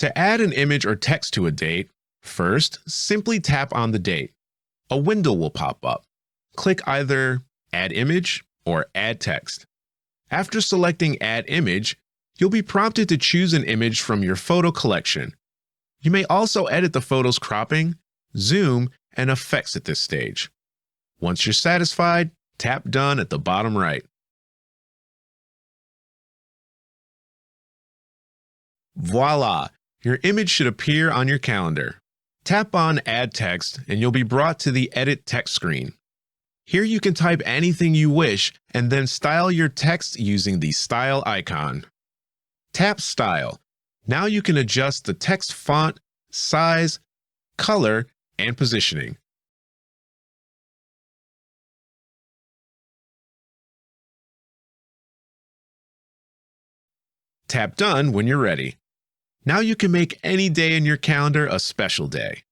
To add an image or text to a date, first, simply tap on the date. A window will pop up. Click either Add Image or Add Text. After selecting Add Image, you'll be prompted to choose an image from your photo collection. You may also edit the photo's cropping, zoom, and effects at this stage. Once you're satisfied, tap Done at the bottom right. Voila! Your image should appear on your calendar. Tap on Add Text and you'll be brought to the Edit Text screen. Here you can type anything you wish and then style your text using the Style icon. Tap Style. Now you can adjust the text font, size, color, and positioning. Tap Done when you're ready. Now you can make any day in your calendar a special day.